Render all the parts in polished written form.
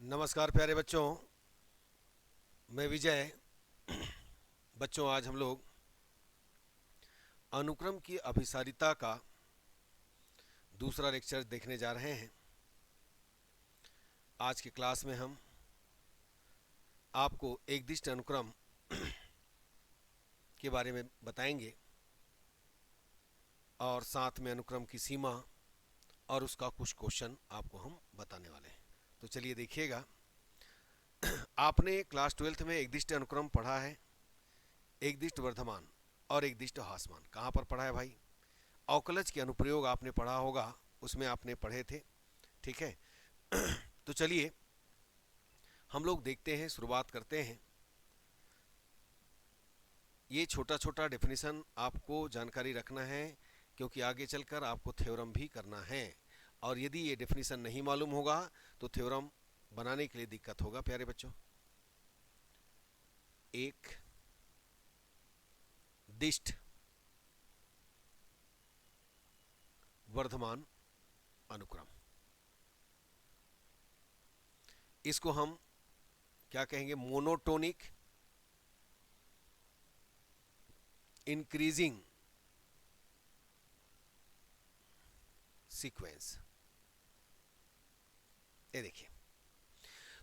नमस्कार प्यारे बच्चों, मैं विजय। बच्चों, आज हम लोग अनुक्रम की अभिसारिता का दूसरा लेक्चर देखने जा रहे हैं। आज की क्लास में हम आपको एकदिष्ट अनुक्रम के बारे में बताएंगे और साथ में अनुक्रम की सीमा और उसका कुछ क्वेश्चन आपको हम बताने वाले हैं। तो चलिए देखिएगा। आपने क्लास 12th में एकदिष्ट अनुक्रम पढ़ा है, एकदिष्ट वर्धमान और एकदिष्ट ह्रासमान। कहाँ पर पढ़ा है भाई? अवकलज के अनुप्रयोग आपने पढ़ा होगा, उसमें आपने पढ़े थे। ठीक है। तो चलिए हम लोग देखते हैं, शुरुआत करते हैं। ये छोटा छोटा डेफिनेशन आपको जानकारी रखना है, क्योंकि आगे चलकर आपको थ्योरम भी करना है, और यदि ये डेफिनेशन नहीं मालूम होगा तो थ्योरम बनाने के लिए दिक्कत होगा। प्यारे बच्चों, एक दिष्ट वर्धमान अनुक्रम, इसको हम क्या कहेंगे? Monotonic increasing sequence. ये देखिए,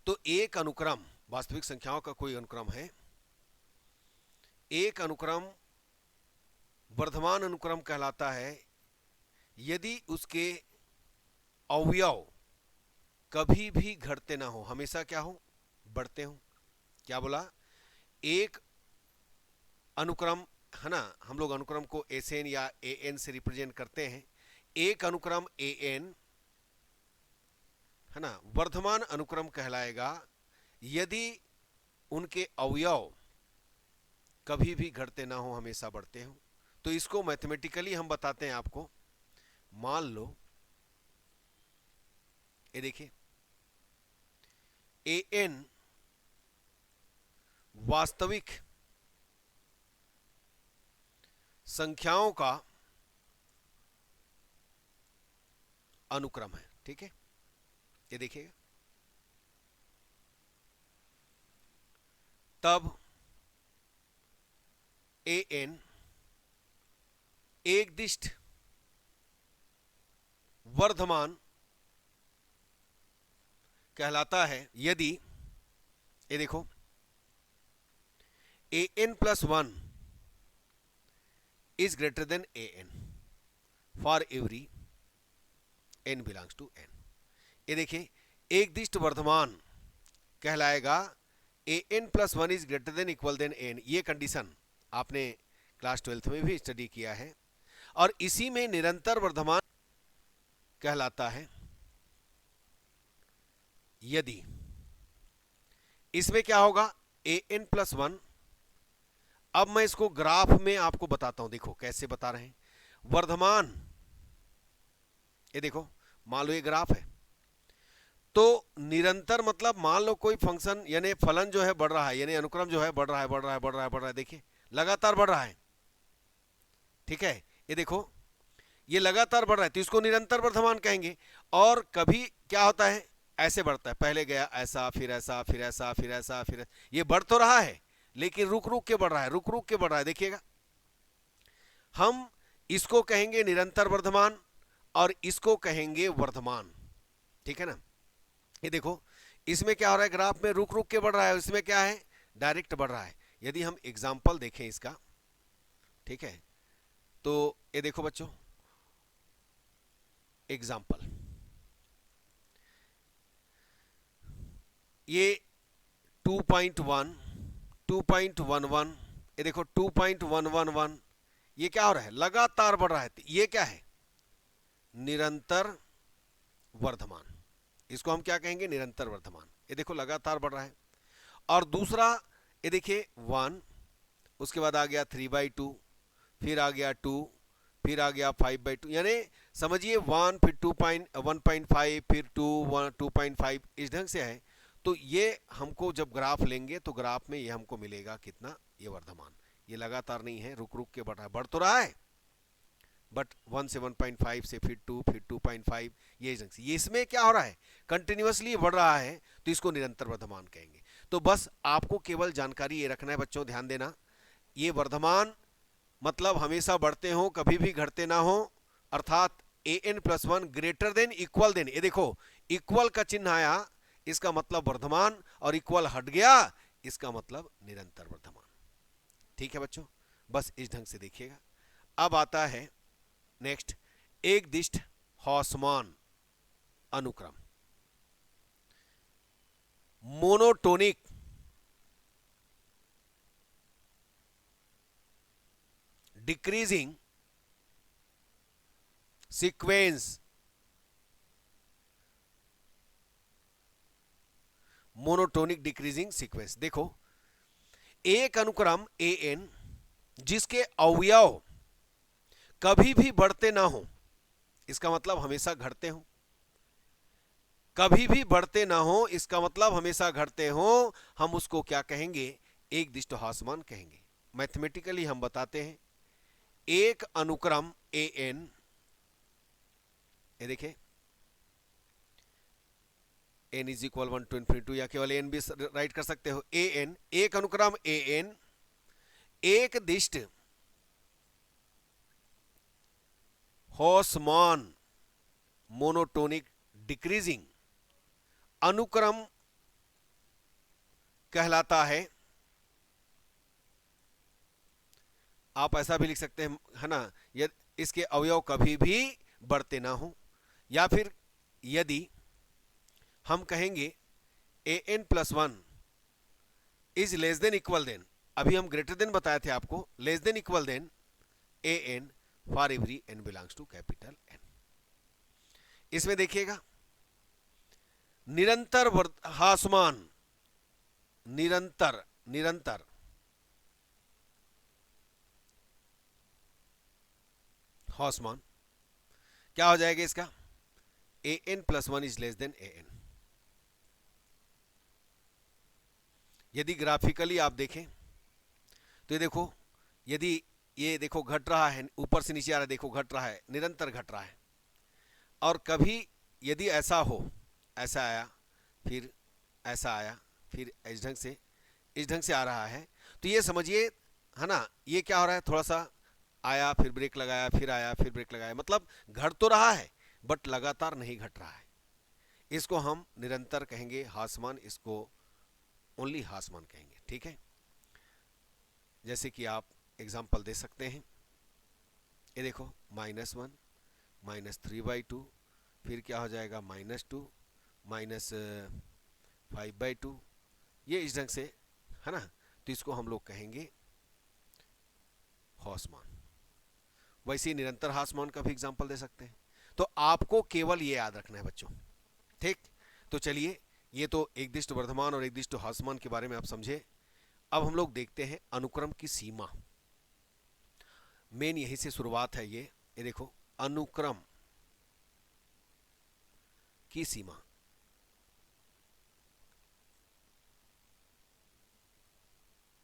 तो एक अनुक्रम वास्तविक संख्याओं का कोई अनुक्रम है। एक अनुक्रम वर्धमान अनुक्रम कहलाता है यदि उसके अवयव कभी भी घटते ना हो, हमेशा क्या हो? बढ़ते हो। क्या बोला? एक अनुक्रम है ना, हम लोग अनुक्रम को एसएन या एएन से रिप्रेजेंट करते हैं। एक अनुक्रम एएन है ना, वर्धमान अनुक्रम कहलाएगा यदि उनके अवयव कभी भी घटते ना हो, हमेशा बढ़ते हो। तो इसको मैथमेटिकली हम बताते हैं आपको। मान लो, ये देखिए, एएन वास्तविक संख्याओं का अनुक्रम है। ठीक है, ये देखिएगा। तब एएन एकदिष्ट वर्धमान कहलाता है यदि, ये देखो, an+1 is greater than an for every n belongs to n। ये देखिए, एकदिष्ट वर्धमान कहलाएगा an+1 is greater than equal than n। ये कंडीशन आपने क्लास 12th में भी स्टडी किया है, और इसी में निरंतर वर्धमान कहलाता है यदि इसमें क्या होगा? an+1। अब मैं इसको ग्राफ में आपको बताता हूं, देखो कैसे बता रहे हैं। वर्धमान, ये देखो, मान लो ये ग्राफ है, तो निरंतर मतलब मान लो कोई फंक्शन यानी फलन जो है बढ़ रहा है, यानी अनुक्रम जो है बढ़ रहा है, बढ़ रहा है, बढ़ रहा है, बढ़ रहा है। देखिए, लगातार बढ़ रहा है। ठीक है, ये देखो, ये लगातार बढ़ रहा है, तो इसको निरंतर वर्धमान कहेंगे। और कभी क्या होता है? ऐसे बढ़ता है, पहले गया ऐसा, फिर ऐसा, फिर ऐसा, फिर ऐसा, फिर ये बढ़ तो रहा है, लेकिन रुक रुक के बढ़ रहा है, रुक रुक के बढ़ रहा है। देखिएगा, हम इसको कहेंगे निरंतर वर्धमान और इसको कहेंगे वर्धमान। ठीक है ना? ये देखो, इसमें क्या हो रहा है? ग्राफ में रुक रुक के बढ़ रहा है, इसमें क्या है? डायरेक्ट बढ़ रहा है। यदि हम एग्जाम्पल देखें इसका, ठीक है, तो ये देखो बच्चों, एग्जाम्पल, ये 2.1, 2.11, ये देखो 2.111, ये क्या हो रहा है? लगातार बढ़ रहा है। ये क्या है? निरंतर वर्धमान। इसको हम क्या कहेंगे? निरंतर वर्धमान। ये देखो, लगातार बढ़ रहा है। और दूसरा, ये देखिए 1, उसके बाद आ गया 3/2, फिर आ गया 2, फिर आ गया 5/2, यानी समझिए 1, फिर 1.5, फिर 2, 2.5, इस ढंग से है। तो ये हमको जब ग्राफ लेंगे तो ग्राफ में ये हमको मिलेगा कितना? ये वर्धमान। ये लगातार नहीं है, रुक रुक के बढ़ रहा है। बढ़ तो रहा है, बट 1 से 1.5 से फिर 2 फिर 2.5, ये इस ढंग से। ये इसमें क्या हो रहा है, कंटिन्यूअसली बढ़ रहा है, तो इसको निरंतर वर्धमान कहेंगे। तो बस आपको केवल जानकारी ये रखना है बच्चों, ध्यान देना, ये वर्धमान मतलब हमेशा बढ़ते हो, कभी भी घटते ना हो, अर्थात an+1 greater than equal then, ये देखो इक्वल का चिन्ह आया, इसका मतलब वर्धमान, और इक्वल हट गया, इसका मतलब निरंतर वर्धमान। ठीक है बच्चों, बस इस ढंग से देखिएगा। अब आता है नेक्स्ट, एकदिष्ट हौसमान अनुक्रम, monotonic decreasing sequence, monotonic decreasing sequence. देखो एक अनुक्रम an जिसके अवयव कभी भी बढ़ते ना हो, इसका मतलब हमेशा घटते हो, कभी भी बढ़ते ना हो इसका मतलब हमेशा घटते हो, हम उसको क्या कहेंगे, एकदिष्ट हौसमान कहेंगे। मैथमेटिकली हम बताते हैं, एक अनुक्रम an, ये देखिए n इज इक्वल 1 to ∞, या केवल n भी राइट कर सकते हो, an, एक अनुक्रम an एक दिष्ट हौसमान मोनोटोनिक डिक्रीजिंग अनुक्रम कहलाता है। आप ऐसा भी लिख सकते हैं, है ना, यदि इसके अवयव कभी भी बढ़ते ना हो, या फिर यदि हम कहेंगे an+1 is less than equal than, अभी हम ग्रेटर देन बताए थे आपको, less than equal than an for every n belongs to capital N। इसमें देखिएगा निरंतर हासमान, निरंतर हौसमान क्या हो जाएगा इसका, an+1 is less then an। यदि ग्राफिकली आप देखें तो ये देखो, यदि ये देखो घट रहा है, ऊपर से नीचे आ रहा है, देखो घट रहा है, निरंतर घट रहा है, और कभी यदि ऐसा हो, ऐसा आया फिर ऐसा आया फिर इस ढंग से आ रहा है, तो ये समझिए, है ना, ये क्या हो रहा है, थोड़ा सा आया फिर ब्रेक लगाया, फिर आया फिर ब्रेक लगाया, मतलब घट तो रहा है बट लगातार नहीं घट रहा है, इसको हम निरंतर कहेंगे, हासमान इसको ओनली हासमान कहेंगे। ठीक है, जैसे कि आप एग्जाम्पल दे सकते हैं, ये देखो -1 -3/2, फिर क्या हो जाएगा -2 -5/2, ये इस ढंग से, है ना, तो इसको हम लोग कहेंगे हौसमान। वैसे ही निरंतर हासमान का भी एग्जाम्पल दे सकते हैं। तो आपको केवल ये याद रखना है बच्चों, ठीक। तो चलिए, ये तो एकदिष्ट वर्धमान और एकदिष्ट हासमान के बारे में आप समझे। अब हम लोग देखते हैं अनुक्रम की सीमा, मेन यहीं से शुरुआत है। ये देखो अनुक्रम की सीमा,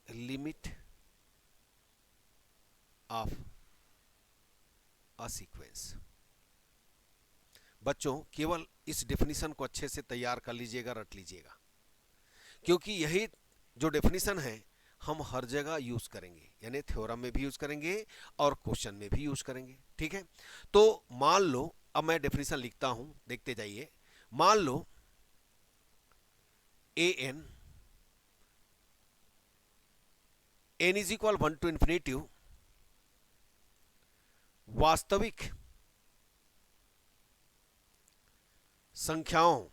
लिमिट ऑफ अ सीक्वेंस। बच्चों केवल इस डेफिनेशन को अच्छे से तैयार कर लीजिएगा, रट लीजिएगा, क्योंकि यही जो डेफिनेशन है हम हर जगह यूज करेंगे, यानी थ्योरम में भी यूज करेंगे और क्वेश्चन में भी यूज करेंगे। ठीक है, तो मान लो, अब मैं डेफिनेशन लिखता हूं, देखते जाइए। मान लो an इज इक्वल 1 to ∞, वास्तविक संख्याओं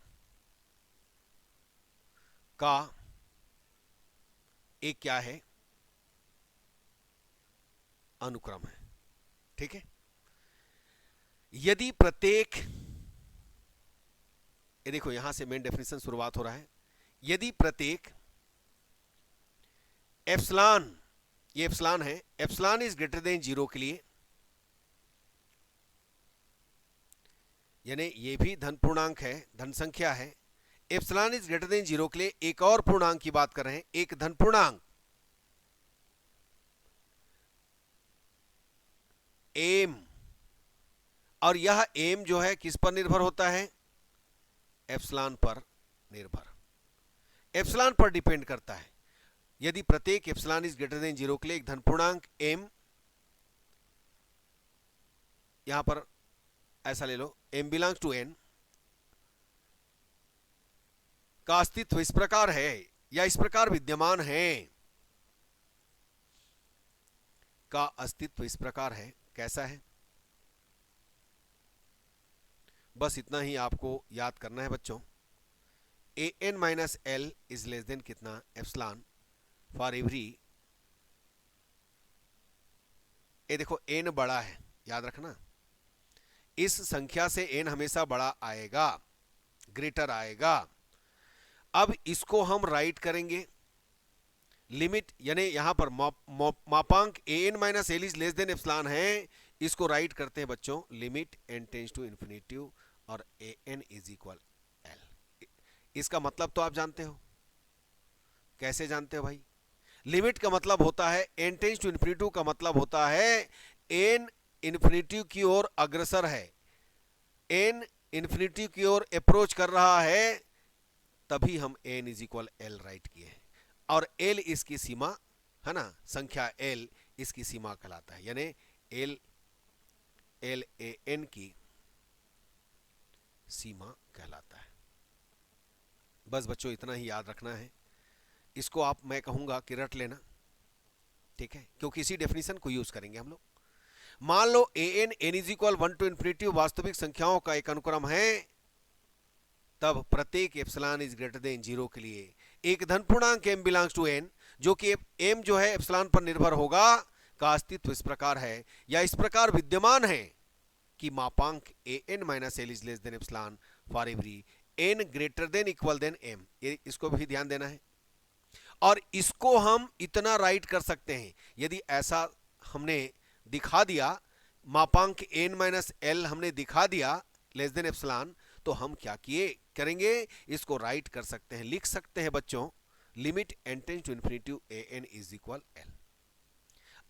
का एक क्या है, अनुक्रम है। ठीक है, यदि प्रत्येक, ये देखो यहां से मेन डेफिनेशन शुरुआत हो रहा है, यदि प्रत्येक एप्सिलॉन, ये एप्सिलॉन है, एप्सिलॉन इज ग्रेटर देन 0 के लिए, यानी ये भी धन पूर्णांक है, धन संख्या है, एप्सिलॉन इज ग्रेटर देन 0 के लिए एक और पूर्णांक की बात कर रहे हैं, एक धन पूर्णांक एम और यह एम जो है किस पर निर्भर होता है, एप्सिलॉन पर निर्भर, एप्सिलॉन पर डिपेंड करता है। यदि प्रत्येक एप्सिलॉन इज ग्रेटर देन 0 के लिए एक धन पूर्णांक एम, यहां पर ऐसा ले लो, एम बिलोंग्स टू एन का अस्तित्व इस प्रकार है या इस प्रकार विद्यमान है, का अस्तित्व इस प्रकार है, कैसा है, बस इतना ही आपको याद करना है बच्चों। A N minus L is less than कितना, एप्सिलॉन फॉर एवरी, ये देखो एन बड़ा है, याद रखना, इस संख्या से एन हमेशा बड़ा आएगा, ग्रेटर आएगा। अब इसको हम राइट करेंगे लिमिट, यानी यहां पर मापांक A N minus L is less than epsilon है, इसको राइट करते हैं बच्चों limit N tends to infinity और A N is equal L. इसका मतलब तो आप जानते हो, कैसे जानते हो भाई, लिमिट का मतलब होता है एन टेंस टू इन्फिनिटी, का मतलब होता है एन इन्फिनिटी की ओर अग्रसर है, एन इन्फिनिटी की ओर अप्रोच कर रहा है, तभी हम n is equal l right किए हैं। और एल इसकी सीमा है ना, संख्या एल इसकी सीमा कहलाता है, यानी एल एल ए एन की सीमा कहलाता है। बस बच्चों इतना ही याद रखना है, इसको आप, मैं कहूंगा कि रट लेना, ठीक है, क्योंकि इसी डेफिनेशन को यूज करेंगे हम लोग। मान लो A N N is equal 1 to infinity वास्तविक संख्याओं का एक अनुक्रम है, तब प्रत्येक एप्सिलॉन इज ग्रेटर देन 0 के लिए एक धन पूर्णांक m बिलोंग्स टू n, जो कि m जो है एप्सिलॉन पर निर्भर होगा, का अस्तित्व इस प्रकार है या इस प्रकार विद्यमान है कि मापांक A N minus L is less than epsilon for every n greater than equal than m, ये इसको भी ध्यान देना है। और इसको हम इतना राइट कर सकते हैं, यदि ऐसा हमने दिखा दिया, मापांक n माइनस एल हमने दिखा दिया लेस देन एप्सिलॉन, तो हम क्या किए करेंगे, इसको राइट कर सकते हैं, लिख सकते हैं बच्चों limit N tends to infinity a N is equal l.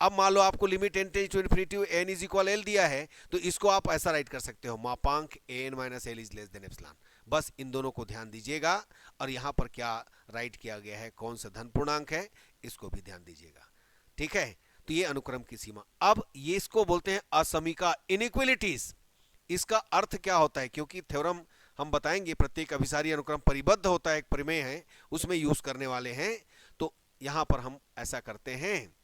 अब मान लो आपको limit N tends to infinity n is equal l दिया है, तो इसको आप ऐसा राइट कर सकते हो, मापांक A N minus L is less than epsilon. बस इन दोनों को ध्यान दीजिएगा, और यहां पर क्या राइट किया गया है, कौन सा धन पूर्णांक है, इसको भी ध्यान दीजिएगा, ठीक है। तो ये अनुक्रम की सीमा। अब ये इसको बोलते हैं असमीका, इनइक्वलिटीज। इसका अर्थ क्या होता है, क्योंकि थ्योरम हम बताएंगे प्रत्येक अभिसारी अनुक्रम परिबद्ध होता है, एक प्रमेय है, उसमें यूज करने वाले हैं, तो यहां पर हम ऐसा करते हैं,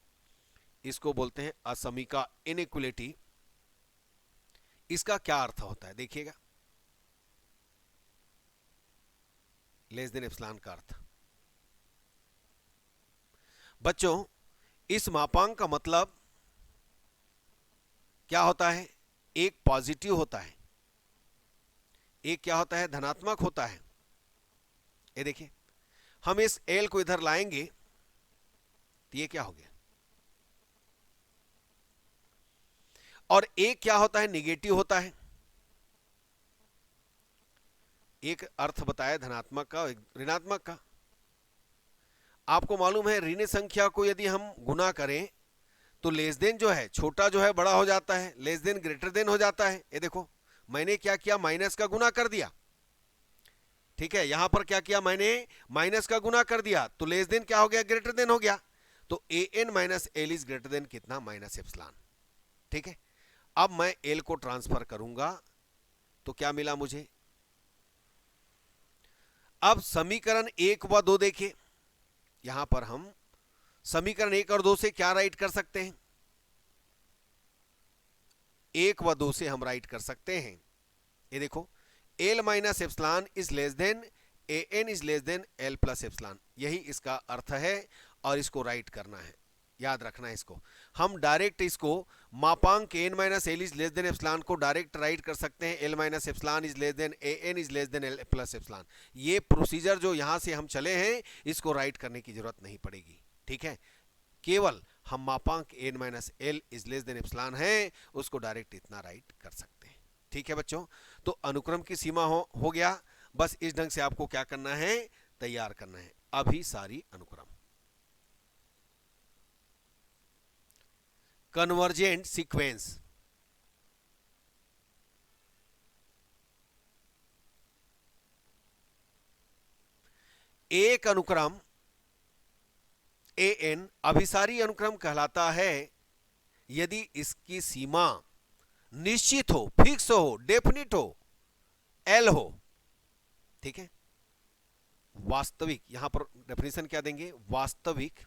इसको बोलते हैं असमीका, इनइक्वलिटी। इसका क्या अर्थ होता है देखिएगा, लेस देन एप्सिलॉन का अर्थ बच्चों, इस मापांक का मतलब क्या होता है, एक पॉजिटिव होता है, एक क्या होता है, धनात्मक होता है। ये देखिए, हम इस एल को इधर लाएंगे तो ये क्या हो गया, और एक क्या होता है, निगेटिव होता है। एक अर्थ बताया धनात्मक का, एक ऋणात्मक का। आपको मालूम है ऋण संख्या को यदि हम गुना करें तो लेस देन जो है, छोटा जो है बड़ा हो जाता है, लेस देन ग्रेटर देन हो जाता है। ये देखो मैंने क्या किया, माइनस का गुना कर दिया, ठीक है, यहां पर क्या किया, मैंने माइनस का गुना कर दिया, तो लेस देन क्या हो गया, ग्रेटर देन हो गया। तो a N minus L is greater than कितना, माइनस एप्सिलॉन, ठीक है। अब मैं एल को ट्रांसफर करूंगा तो क्या मिला मुझे, अब समीकरण 1 व 2 देखिए, यहां पर हम समीकरण 1 और 2 से क्या राइट कर सकते हैं, 1 व 2 से हम राइट कर सकते हैं, ये देखो, l minus epsilon is less than a N is less than l plus epsilon, यही इसका अर्थ है, और इसको राइट करना है, याद रखना है इसको। हम डायरेक्ट इसको मापांक n minus L is less than epsilon को डायरेक्ट राइट कर सकते हैं, l minus epsilon is less than a N is less than l plus epsilon. ये प्रोसीजर जो यहां से हम चले हैं, इसको राइट करने की जरूरत नहीं पड़ेगी, ठीक है। केवल हम मापांक n minus L is less than epsilon है, उसको डायरेक्ट इतना राइट कर सकते हैं, ठीक है बच्चों। तो अनुक्रम की सीमा हो गया, बस इस ढंग से आपको क्या करना है, तैयार करना है अभिसारी अनुक्रम। कन्वर्जेंट सीक्वेंस, एक अनुक्रम ए एन अभिसारी अनुक्रम कहलाता है यदि इसकी सीमा निश्चित हो, फिक्स हो, डेफिनिट हो, एल हो। ठीक है, वास्तविक, यहां पर डेफिनेशन क्या देंगे, वास्तविक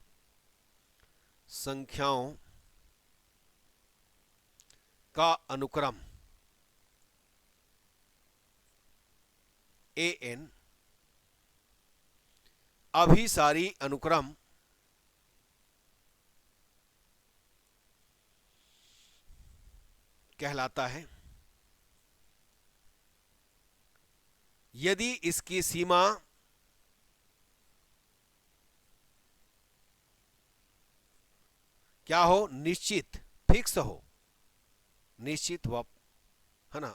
संख्याओं का अनुक्रम ए एन अभिसारी अनुक्रम कहलाता है यदि इसकी सीमा क्या हो, निश्चित, फिक्स हो, निश्चित व, है ना,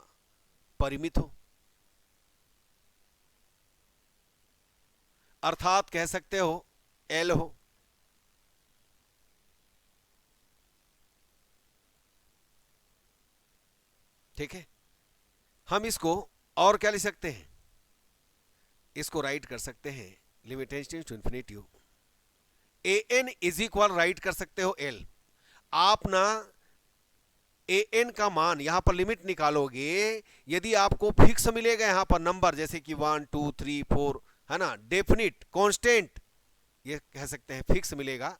परिमित हो। अर्थात कह सकते हो एल हो। ठीक है, हम इसको और क्या लिख सकते हैं, इसको राइट कर सकते हैं limit tending to infinity a N is equal, write कर सकते हो एल। आप ना ए एन का मान यहां पर लिमिट निकालोगे, यदि आपको फिक्स मिलेगा यहां पर नंबर जैसे कि 1 2 3 4, है ना, डेफिनिट, कांस्टेंट, ये कह सकते हैं फिक्स मिलेगा,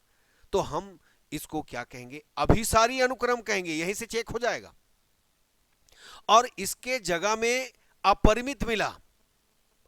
तो हम इसको क्या कहेंगे, अभिसारी अनुक्रम कहेंगे, यहीं से चेक हो जाएगा। और इसके जगह में अपरिमित मिला।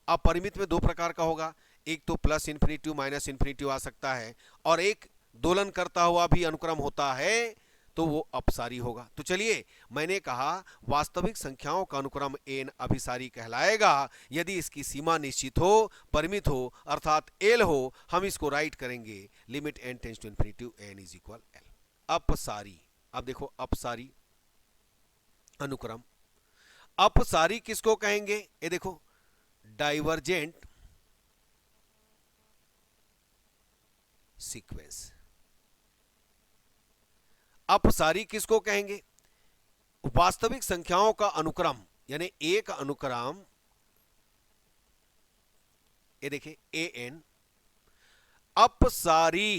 अपरिमित में दो प्रकार का होगा, एक तो प्लस इन्फिनिटी माइनस इन्फिनिटी आ सकता है, और एक दोलन करता हुआ भी अनुक्रम होता है, तो वो अपसारी होगा। तो चलिए, मैंने कहा वास्तविक संख्याओं का अनुक्रम एन अभिसारी कहलाएगा यदि इसकी सीमा निश्चित हो, परिमित हो, अर्थात एल हो। हम इसको राइट करेंगे limit n tends to infinity n is equal l. अपसारी, अब देखो अपसारी अनुक्रम, अपसारी किसको कहेंगे, ये देखो, डाइवर्जेंट सीक्वेंस। अपसारी किसको कहेंगे, वास्तविक संख्याओं का अनुक्रम, यानी एक अनुक्रम, ये देखिए ए एन अपसारी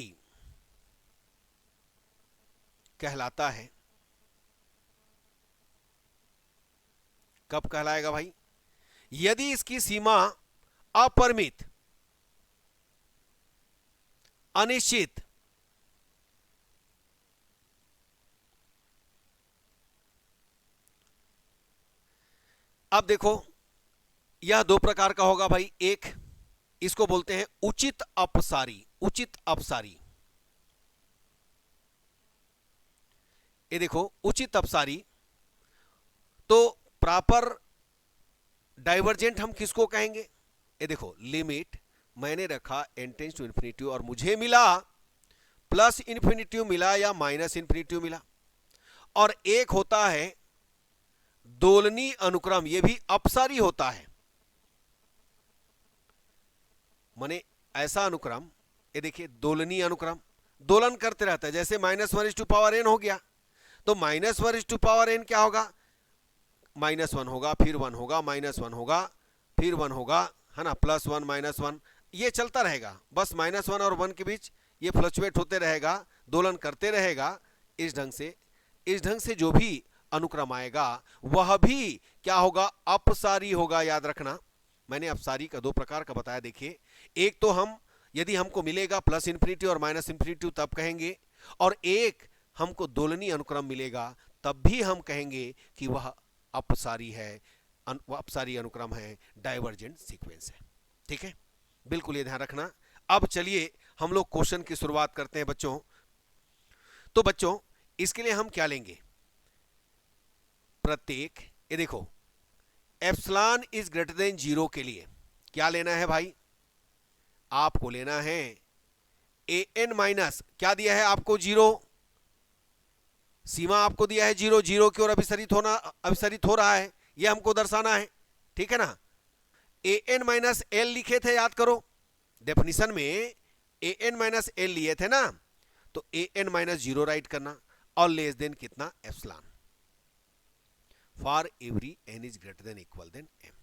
कहलाता है। कब कहलाएगा भाई, यदि इसकी सीमा अपरिमित, अनिश्चित, अब देखो यह दो प्रकार का होगा भाई, एक इसको बोलते हैं उचित अपसारी, उचित अपसारी। ये देखो उचित अपसारी, तो प्रॉपर डाइवर्जेंट हम किसको कहेंगे, ये देखो लिमिट मैंने रखा एन टेंड्स टू इन्फिनिटी और मुझे मिला प्लस इन्फिनिटी मिला या माइनस इन्फिनिटी मिला, और एक होता है दोलनी अनुक्रम, यह भी अपसारी होता है, माने ऐसा अनुक्रम, ये देखिए दोलनी अनुक्रम, दोलन करते रहता है, जैसे -1/n हो गया, तो -1/n क्या होगा, -1 होगा, फिर 1 होगा, -1 होगा, फिर 1 होगा, है ना, +1 -1, ये चलता रहेगा, बस -1 और 1 के बीच ये फ्लक्चुएट होते रहेगा, दोलन करते रहेगा। इस ढंग से जो भी अनुक्रम आएगा वह भी क्या होगा, अपसारी होगा। याद रखना, मैंने अपसारी का दो प्रकार का बताया। देखिए, एक तो हम यदि हमको मिलेगा प्लस इन्फिनिटी और माइनस इन्फिनिटी तब कहेंगे, और एक हमको दोलनी अनुक्रम मिलेगा तब भी हम कहेंगे कि वह अपसारी है, अपसारी अनुक्रम है, डाइवर्जेंट सीक्वेंस है। ठीक है, बिल्कुल ये ध्यान रखना। अब चलिए हम लोग क्वेश्चन की शुरुआत करते हैं बच्चों। तो बच्चों इसके लिए हम क्या लेंगे, प्रत्येक, ये देखो एप्सिलॉन इज ग्रेटर देन 0 के लिए क्या लेना है भाई, आपको लेना है ए एन माइनस, क्या दिया है आपको, 0, सीमा आपको दिया है 0, 0 की ओर अभिसरित हो रहा है, यह हमको दर्शाना है। ठीक है ना, ए एन माइनस एल लिखे थे, याद करो डेफिनेशन में ए एन माइनस एल लिए थे ना, तो ए एन माइनस 0 राइट करना, और लेस देन कितना, epsilon, for every n is greater than equal than m.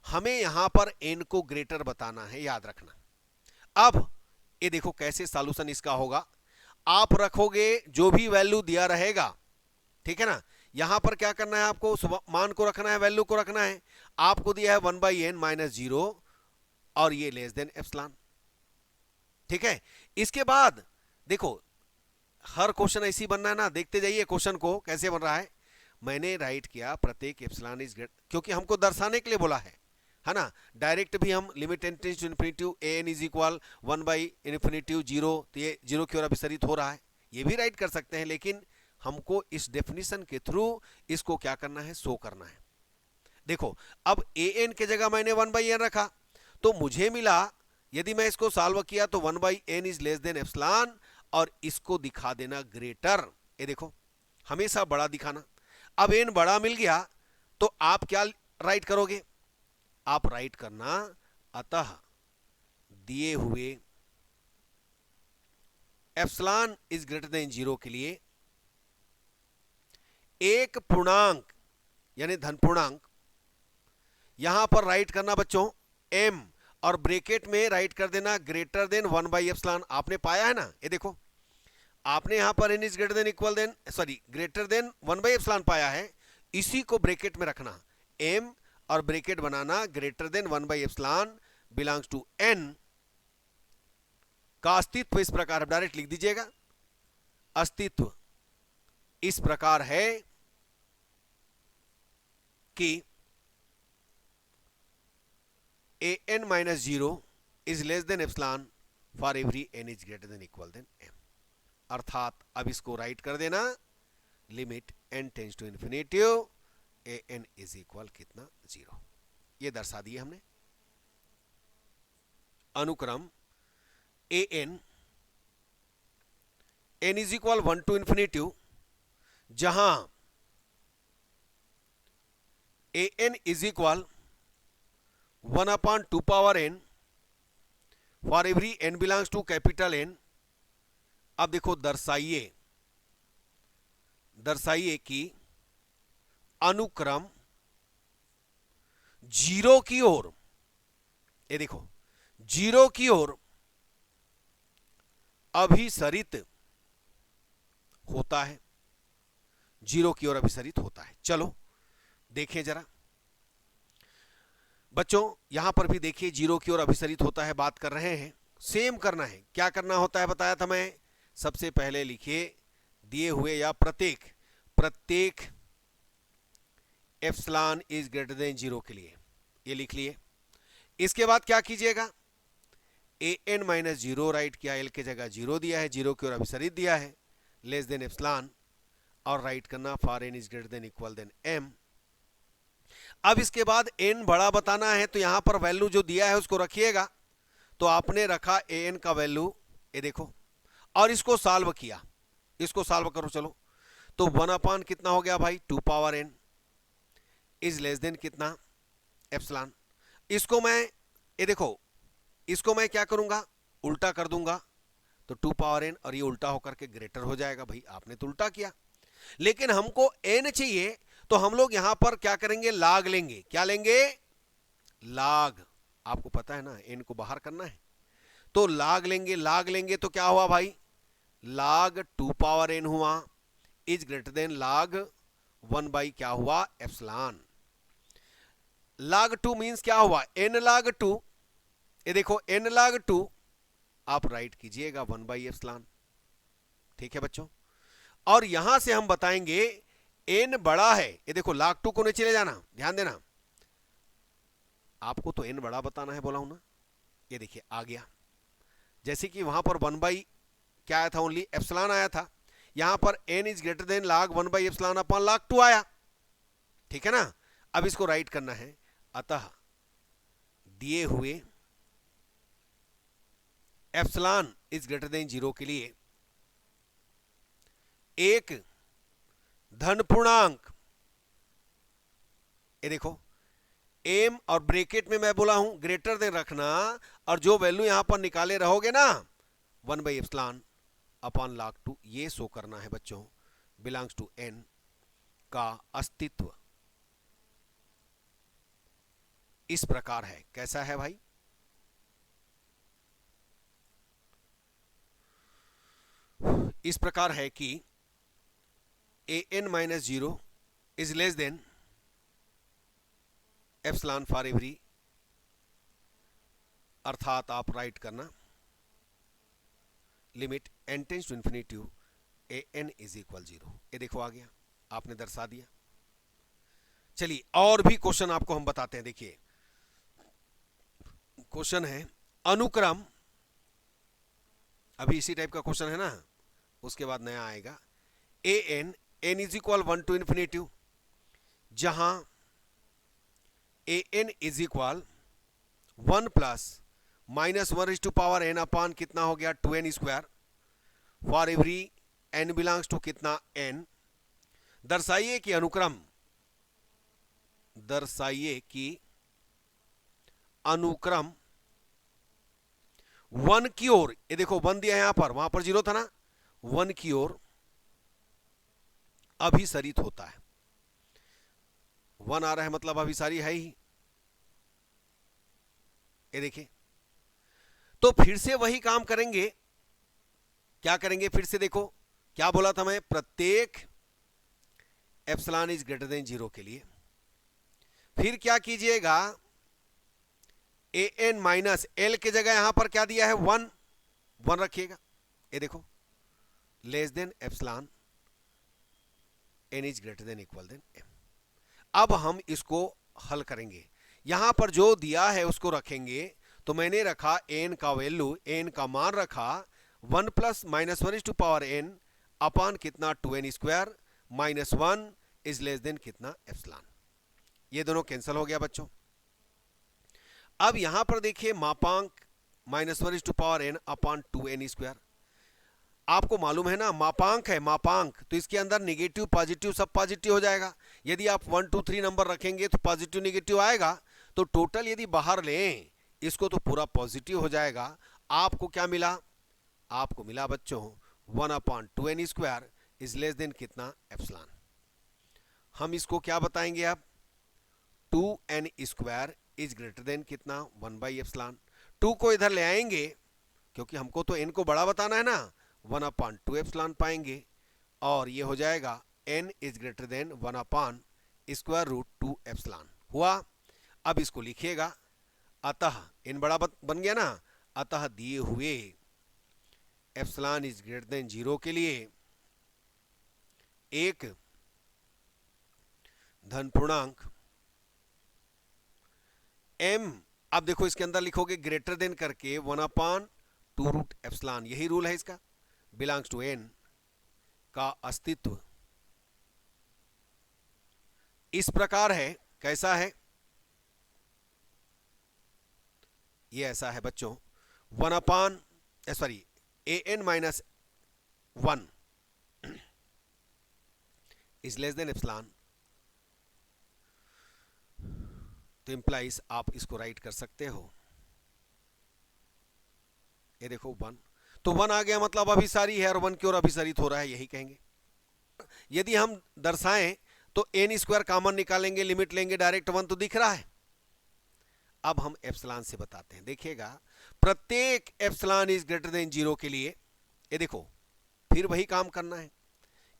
हमें यहां पर एन को ग्रेटर बताना है, याद रखना। अब ये देखो कैसे सॉल्यूशन इसका होगा। आप रखोगे जो भी वैल्यू दिया रहेगा, ठीक है ना। यहां पर क्या करना है, आपको उस मान को रखना है, वैल्यू को रखना है। आपको दिया है 1/n-0 और ये लेस देन एप्सिलॉन, ठीक है। इसके बाद देखो हर क्वेश्चन ऐसी बनना है ना, देखते जाइए क्वेश्चन को कैसे बन रहा है। मैंने राइट किया प्रत्येक एप्सिलॉन इज ग्रेटर, क्योंकि हमको दर्शाने के लिए बोला है ना। डायरेक्ट भी हम limit n tends to infinity a N is equal 1/∞0, तो ये जीरो की ओर अभिसरित हो रहा है, ये भी राइट कर सकते हैं, लेकिन हमको इस डेफिनेशन के थ्रू इसको क्या करना है, शो करना है। देखो अब ए एन के जगह मैंने 1/n रखा, तो मुझे मिला, यदि मैं इसको सॉल्व किया तो 1/n is less than epsilon, और इसको दिखा देना ग्रेटर। ये देखो हमेशा बड़ा दिखाना। अब n बड़ा मिल गया तो आप क्या राइट करोगे, आप राइट करना अतः दिए हुए एप्सिलॉन इज ग्रेटर देन 0 के लिए एक पूर्णांक यानी धन पूर्णांक यहां पर राइट करना बच्चों m, और ब्रैकेट में राइट कर देना ग्रेटर देन 1/एप्सिलॉन। आपने पाया है ना, ये देखो आपने यहां पर n is greater than equal than sorry greater than 1/एप्सिलॉन पाया है, इसी को ब्रैकेट में रखना m और ब्रैकेट बनाना ग्रेटर देन 1/एप्सिलॉन बिलोंग्स टू n का अस्तित्व इस प्रकार डायरेक्ट लिख दीजिएगा। अस्तित्व इस प्रकार है कि an-0 is less than epsilon for every n is greater than equal than m। अर्थात अब इसको राइट कर देना limit n tends to infinity an is equal कितना 0, ये दर्शा दिए हमने। अनुक्रम an n is equal 1 to infinity, जहां an is equal 1/2 power n for every n belongs to capital N। अब देखो दर्शाइए कि अनुक्रम 0 की ओर, ये देखो 0 की ओर अभिसरित होता है, 0 की ओर अभिसरित होता है। चलो देखें जरा बच्चों, यहां पर भी देखिए 0 की ओर अभिसरित होता है, बात कर रहे हैं। सेम करना है, क्या करना होता है बताया था मैं। सबसे पहले लिखिए दिए हुए या प्रत्येक एप्सिलॉन इज ग्रेटर देन 0 के लिए, ये लिख लिए। इसके बाद क्या कीजिएगा, an-0 राइट किया, l के जगह 0 दिया है, 0 की ओर अभिसरित दिया है, लेस देन एप्सिलॉन, और राइट करना for n is greater than equal than m। अब इसके बाद n बड़ा बताना है, तो यहां पर वैल्यू जो दिया है उसको रखिएगा। तो आपने रखा an का वैल्यू, ये देखो, और इसको सॉल्व किया, इसको सॉल्व करो चलो। तो 1/, कितना हो गया भाई 2 power n is less than कितना एप्सिलॉन। इसको मैं, ये देखो इसको मैं क्या करूंगा, उल्टा कर दूंगा, तो 2 पावर n और ये उल्टा होकर के ग्रेटर हो जाएगा। भाई आपने तो उल्टा किया, लेकिन हमको n चाहिए, तो हम लोग यहां पर क्या करेंगे, लाग लेंगे। क्या लेंगे, लाग। आपको पता है ना n को बाहर करना है, तो लाग लेंगे। लाग लेंगे तो क्या हुआ भाई, लाग 2 पावर n हुआ इज ग्रेटर देन लाग 1 क्या हुआ एप्सिलॉन। log 2 मींस क्या हुआ, n log 2। ये देखो n log 2 आप राइट कीजिएगा 1/एप्सिलॉन, ठीक है बच्चों। और यहां से हम बताएंगे n बड़ा है, ये देखो log 2 को नहीं चले जाना, ध्यान देना, आपको तो n बड़ा बताना है बोला हूं ना। ये देखिए आ गया, जैसे कि वहां पर 1 क्या आया था, ओनली एप्सिलॉन आया था, यहां पर n is greater than log 1/एप्सिलॉन अपॉन log 2 आया, ठीक है ना। अब इसको राइट करना है, अतः दिए हुए एप्सिलॉन इज ग्रेटर देन 0 के लिए एक धन पूर्णांक, ये देखो m और ब्रैकेट में मैं बोला हूं ग्रेटर देन रखना, और जो वैल्यू यहां पर निकाले रहोगे ना 1/एप्सिलॉन अपॉन log 2, ये शो करना है बच्चों बिलोंग्स टू n का अस्तित्व इस प्रकार है। कैसा है भाई, इस प्रकार है कि an minus zero is less than epsilon for every, अर्थात आप राइट करना limit n tends to infinity an is equal zero. ये देखो आ गया, आपने दर्शा दिया। चलिए और भी क्वेश्चन आपको हम बताते हैं। देखिए क्वेश्चन है अनुक्रम, अभी इसी टाइप का क्वेश्चन है ना, उसके बाद नया आएगा an n is equal 1 to infinity, जहां an is equal 1 plus minus 1 to power n upon कितना हो गया 2n square for every n belongs to कितना n। दर्शाइए कि अनुक्रम, दर्शाइए कि अनुक्रम 1 की ओर, ये देखो 1 दिया है यहां पर, वहां पर 0 था ना, 1 की ओर अभिसरित होता है। 1 आ रहा है मतलब अभिसारी है ही। ये देखिए, तो फिर से वही काम करेंगे। क्या करेंगे फिर से, देखो क्या बोला था मैं, प्रत्येक एप्सिलॉन इज ग्रेटर देन 0 के लिए फिर क्या कीजिएगा, an माइनस एल के जगह यहां पर क्या दिया है 1 रखिएगा। ये देखो less than epsilon n is greater than equal than m। अब हम इसको हल करेंगे, यहां पर जो दिया है उसको रखेंगे। तो मैंने रखा n का वैल्यू, n का मान रखा 1 plus minus 1 to power n upon कितना 2n square minus 1 is less than कितना एप्सिलॉन। ये दोनों कैंसिल हो गया बच्चों। अब यहां पर देखिए मापांक minus 1 to power n upon 2n square. आपको मालूम है ना मापांक है, मापांक तो इसके अंदर निगेटिव पॉजिटिव सब पॉजिटिव हो जाएगा। यदि आप 1 2 3 नंबर रखेंगे तो पॉजिटिव निगेटिव आएगा, तो टोटल यदि बाहर लें इसको तो पूरा पॉजिटिव हो जाएगा। आपको क्या मिला, आपको मिला बच्चों 1 अपान 2n square is less than कितना एप्सिलॉन। हम इसको क्या बताएंगे अब, 2n square is greater than कितना 1 बाई एप्सिलॉन। 2 को इधर ले आएंगे क्योंकि हमको तो n को बड़ा बताना है ना, 1 अपान 2 एप्सिलॉन पाएंगे और ये हो जाएगा n is greater than 1 upon square root 2 epsilon हुआ। अब इसको लिखिएगा, अतः n बड़ा बन गया ना, अतः दिए हुए एप्सिलॉन इज ग्रेटर देन 0 के लिए एक धन पूर्णांक m, अब देखो इसके अंदर लिखोगे ग्रेटर देन करके 1 अपान 2 रूट एप्सिलॉन, यही रूल है इसका, बिलोंग्स टू n का अस्तित्व इस प्रकार है। कैसा है ये, ऐसा है बच्चों 1 upon sorry an minus 1 is less than epsilon, तो इंप्लाइज आप इसको राइट कर सकते हो। ये देखो 1, तो 1 आ गया मतलब अभिसारी है और 1 की ओर अभिसारित हो रहा है, यही कहेंगे। यदि हम दर्शाएं तो n स्क्वायर कॉमन निकालेंगे, लिमिट लेंगे, डायरेक्ट 1 तो दिख रहा है। अब हम एप्सिलॉन से बताते हैं, देखिएगा प्रत्येक एप्सिलॉन इज ग्रेटर देन 0 के लिए ये देखो फिर वही काम करना है।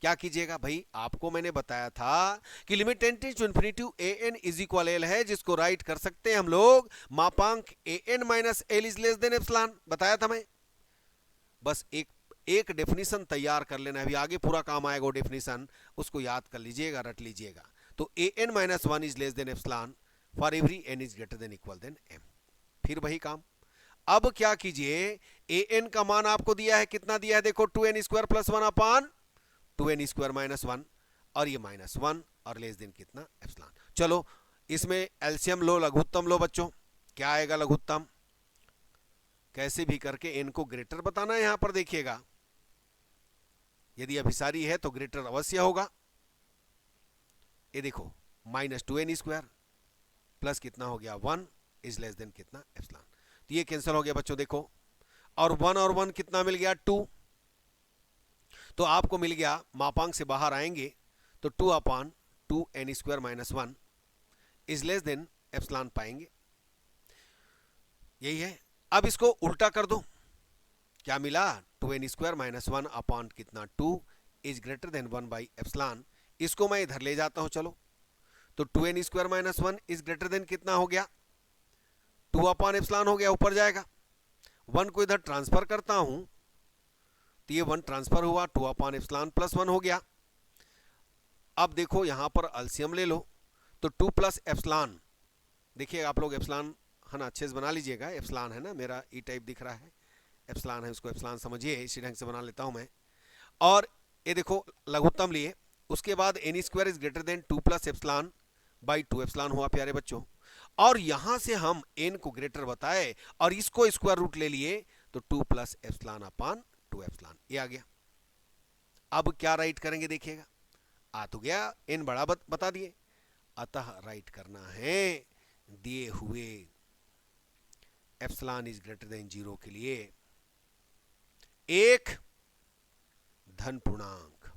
क्या कीजिएगा भाई, आपको मैंने बताया था कि limit tends to infinity an is equal l है, जिसको राइट कर सकते हैं हम लोग मापांक an minus l is less than epsilon, बताया था मैं। बस एक डेफिनेशन तैयार कर लेना है, अभी आगे पूरा काम आएगा वो डेफिनेशन, उसको याद कर लीजिएगा, रट लीजिएगा। तो an minus 1 is less than epsilon for every n is greater than equal than m, फिर वही काम। अब क्या कीजिए, an का मान आपको दिया है, कितना दिया है देखो 2n स्क्वायर प्लस 1 अपान 2n स्क्वायर माइनस 1 और ये माइनस 1 और लेस देन कितना एप्सिलॉन। चलो इसमें एलसीएम लो, लघुत्तम लो बच्चों। क्या आएगा लघुत्तम, कैसे भी करके n को ग्रेटर बताना है। यहां पर देखिएगा यदि अभिसारी है तो ग्रेटर अवश्य होगा। ये देखो माइनस 2n स्क्वायर प्लस कितना हो गया 1 इज लेस देन कितना एप्सिलॉन, तो ये कैंसिल हो गया बच्चों देखो, और 1 कितना मिल गया 2, तो आपको मिल गया मापांक से बाहर आएंगे तो 2 अपान 2n square minus 1 is less than epsilon पाएंगे, यही है। अब इसको उल्टा कर दो, क्या मिला 2n² माइनस 1 अपॉन कितना 2 is greater than 1 by epsilon. इसको मैं इधर ले जाता हूं, चलो। तो 2n² minus 1 is greater than कितना हो गया, 2 अपॉन एप्सिलॉन हो गया, ऊपर जाएगा। 1 को इधर ट्रांसफर करता हूं तो ये 1 ट्रांसफर हुआ, 2 अपॉन एप्सिलॉन प्लस 1 हो गया। अब देखो यहां पर एलसीएम ले लो, तो 2 प्लस एप्सिलॉन, देखिए आप लोग एप्सिलॉन है ना अच्छे से बना लीजिएगा। एप्सिलॉन है ना, मेरा ई टाइप दिख रहा है, एप्सिलॉन है, उसको एप्सिलॉन समझिए, इसी ढंग से बना लेता हूं मैं। और ये देखो लघुत्तम लिए, उसके बाद n² is greater then 2 plus epsilon by 2 epsilon हुआ प्यारे बच्चों। और यहां से हम n को ग्रेटर बताए और इसको स्क्वायर रूट ले लिए, तो 2 प्लस एप्सिलॉन अपॉन 2 एप्सिलॉन, ये आ गया। अब क्या राइट करेंगे देखिएगा, आ तो गया, n बड़ा बता दिए, अतः राइट करना है दिए हुए एप्सिलॉन इज ग्रेटर देन 0 के लिए एक धन पूर्णांक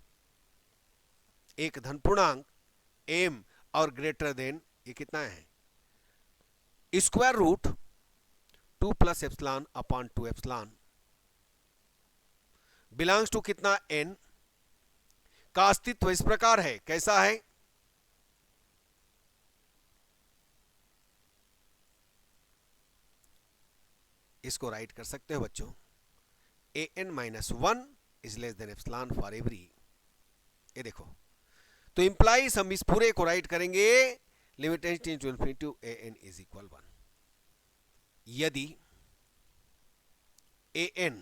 m और ग्रेटर देन ये कितना है, square root 2 plus epsilon upon 2 epsilon belongs to कितना n का अस्तित्व इस प्रकार है, कैसा है, इसको राइट कर सकते हो बच्चों, an minus 1 is less than epsilon for every. ये देखो, तो इंप्लाइज हम इस पूरे को राइट करेंगे limit tending to infinity an is equal 1। यदि an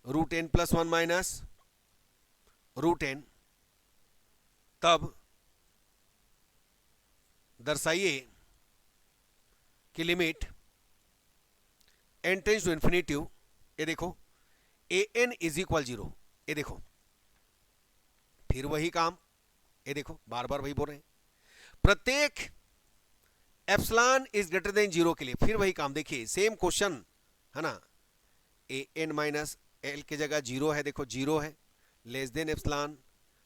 root n plus 1 minus root n, तब दर्शाइए कि limit n tends to infinity, ये देखो an इज इक्वल 0, ये देखो फिर वही काम, ये देखो बार बार वही बोल रहे हैं, प्रत्येक एप्सिलॉन इज ग्रेटर देन 0 के लिए फिर वही काम, देखिए सेम क्वेश्चन है ना, an माइनस l की जगह 0 है, देखो 0 है, less than epsilon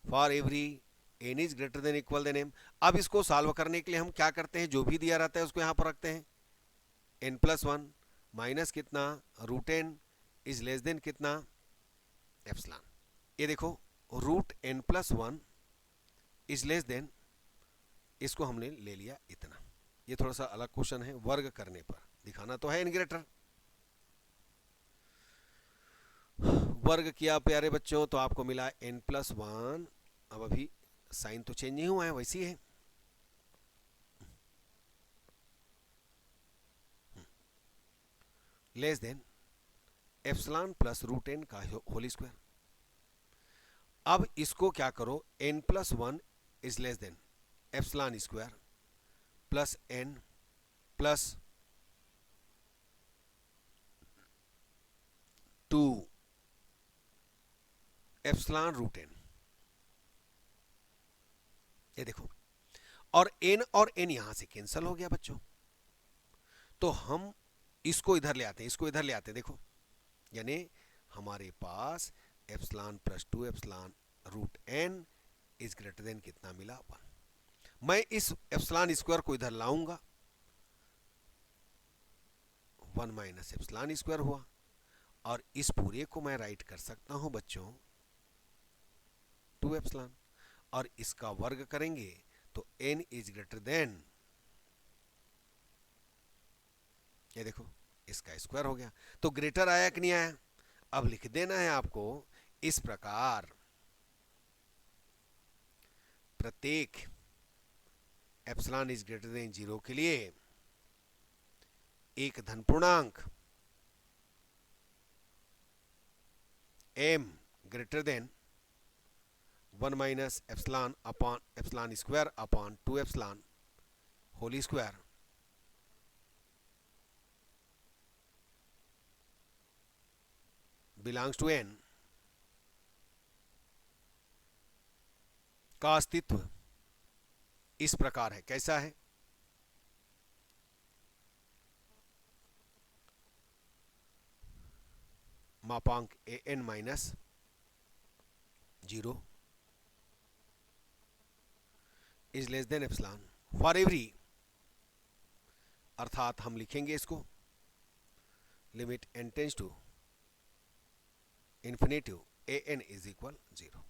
for every n is greater than equal than m। अब इसको सॉल्व करने के लिए हम क्या करते हैं, जो भी दिया रहता है उसको यहां पर रखते हैं, n प्लस 1 माइनस कितना root n is less than कितना एप्सिलॉन। ये देखो root n plus 1 is less than, इसको हमने ले लिया इतना। ये थोड़ा सा अलग क्वेश्चन है, वर्ग करने पर दिखाना तो है n ग्रेटर, वर्ग किया प्यारे बच्चों तो आपको मिला n प्लस 1, अब अभी साइन तो चेंज नहीं हुआ है, वैसी है, less than epsilon plus root n का होल स्क्वायर। अब इसको क्या करो, n plus 1 is less than epsilon square plus n plus 2 epsilon root n, ये देखो, और n यहां से कैंसिल हो गया बच्चों, तो हम इसको इधर ले आते हैं, इसको इधर ले आते हैं, देखो यानी हमारे पास epsilon plus 2 epsilon root n is greater than कितना मिला 1। मैं इस एप्सिलॉन स्क्वायर को इधर लाऊंगा, 1 माइनस एप्सिलॉन स्क्वायर हुआ, और इस पूरे को मैं राइट कर सकता हूं बच्चों 2 एप्सिलॉन, और इसका वर्ग करेंगे तो n इज ग्रेटर देन, ये देखो इसका स्क्वायर हो गया, तो ग्रेटर आया कि नहीं आया। अब लिख देना है आपको इस प्रकार, प्रत्येक एप्सिलॉन इज ग्रेटर देन 0 के लिए एक धन पूर्णांक m greater than 1 minus epsilon upon epsilon square upon 2 epsilon whole square belongs to n का अस्तित्व इस प्रकार है, कैसा है, मापांक an minus 0 is less than epsilon for every, अर्थात हम लिखेंगे इसको limit n tends to infinity a N is equal 0।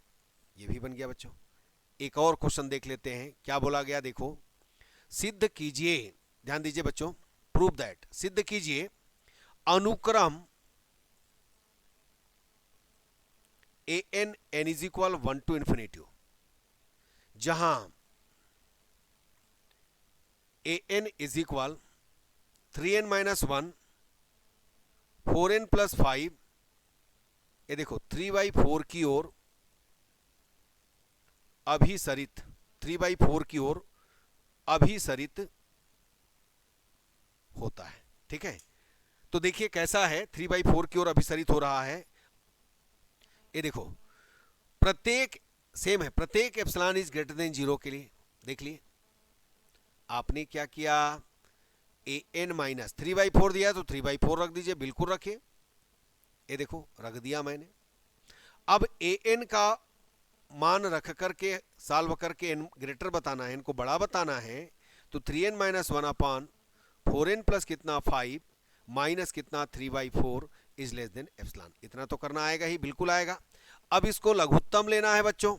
ये भी बन गया बच्चों। एक और क्वेश्चन देख लेते हैं, क्या बोला गया देखो, सिद्ध कीजिए, ध्यान दीजिए बच्चों, प्रूव दैट, सिद्ध कीजिए अनुक्रम a N N is equal 1 to infinitive, जहां a N is equal 3n minus 1, 4n plus 5, ये देखो 3/4 की ओर अभिसरित, 3/4 की ओर अभिसरित होता है। ठीक है, तो देखिए कैसा है, 3/4 की ओर अभिसरित हो रहा है। ये देखो प्रत्येक सेम है, प्रत्येक एप्सिलॉन इज ग्रेटर देन 0 के लिए। देख लिए आपने क्या किया, ए एन माइनस 3/4 दिया तो 3/4 रख दीजिए, बिल्कुल रखिए। ये देखो रख दिया मैंने। अब ए एन का मान रख करके सॉल्व करके एन ग्रेटर बताना है, इनको बड़ा बताना है, तो 3n माइनस 1 अपान 4n प्लस कितना 5 माइनस कितना 3/4 इज लेस देन एप्सिलॉन। इतना तो करना आएगा ही, बिल्कुल आएगा। अब इसको लघुत्तम लेना है बच्चों,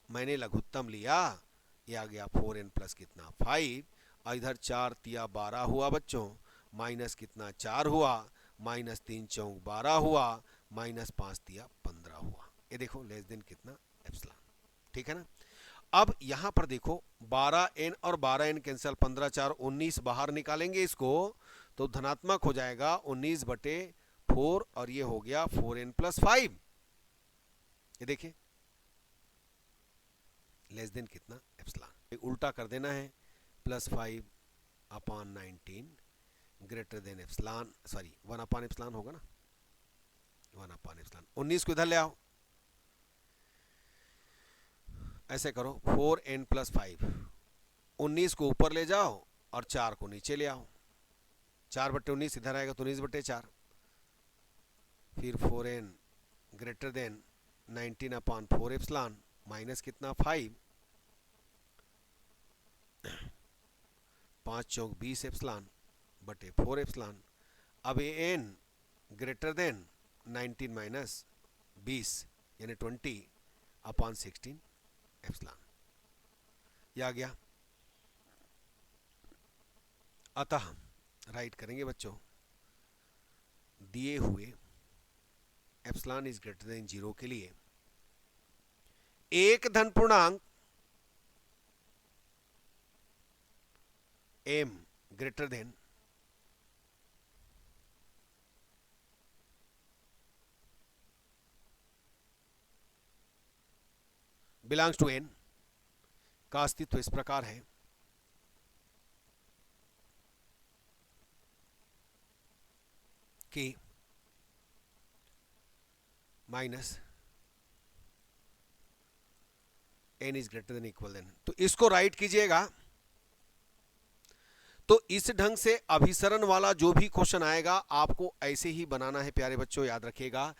मैंने लघुत्तम लिया, ये आ गया 4n प्लस कितना 5, और इधर 4 तिया 12 हुआ बच्चों, माइनस कितना 4 हुआ, माइनस 3 चौक 12 हुआ, माइनस 5 तिया 15 हुआ। ये देखो लेस देन कितना एप्सिलॉन। ठीक है ना। अब यहां पर देखो 12n और 12n कैंसिल, 15 4 19, बाहर निकालेंगे इसको तो धनात्मक हो जाएगा 19/4, और ये हो गया 4n प्लस 5। ये देखिए लेस देन कितना एप्सिलॉन, उल्टा कर देना है, प्लस 5 अपान 19 ग्रेटर देन एप्सिलॉन, सॉरी 1 अपान एप्सिलॉन होगा ना, 1 अपान एप्सिलॉन। 19 को इधर ले आओ, ऐसे करो 4n प्लस 5, 19 को ऊपर ले जाओ और 4 को नीचे ले आओ, 4/19 इधर आएगा तो 19/4, फिर 4n ग्रेटर देन 19 अपान 4 एप्सिलॉन माइनस कितना 5, 5 चौक 20 एप्सिलॉन बटे 4 एप्सिलॉन। अब A N greater than 19 minus 20 यानी 20 अपान 16 एप्सिलॉन, यह आ गया। अतः राइट करेंगे बच्चों, दिए हुए एप्सिलॉन इज ग्रेटर देन 0 के लिए एक धन पूर्णांक m greater than belongs to n का अस्तित्व इस प्रकार है कि minus n is greater than equal than. तो इसको राइट कीजिएगा, तो इस ढंग से अभिसरण वाला जो भी क्वेश्चन आएगा आपको ऐसे ही बनाना है प्यारे बच्चों, याद रखिएगा।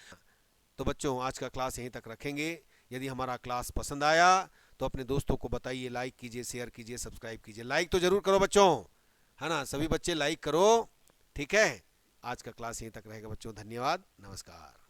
तो बच्चों आज का क्लास यहीं तक रखेंगे। यदि हमारा क्लास पसंद आया तो अपने दोस्तों को बताइए, लाइक कीजिए, शेयर कीजिए, सब्सक्राइब कीजिए। लाइक तो जरूर करो बच्चों, है ना, सभी बच्चे लाइक करो। ठीक है, आज का क्लास यहीं तक रहेगा बच्चों, धन्यवाद, नमस्कार।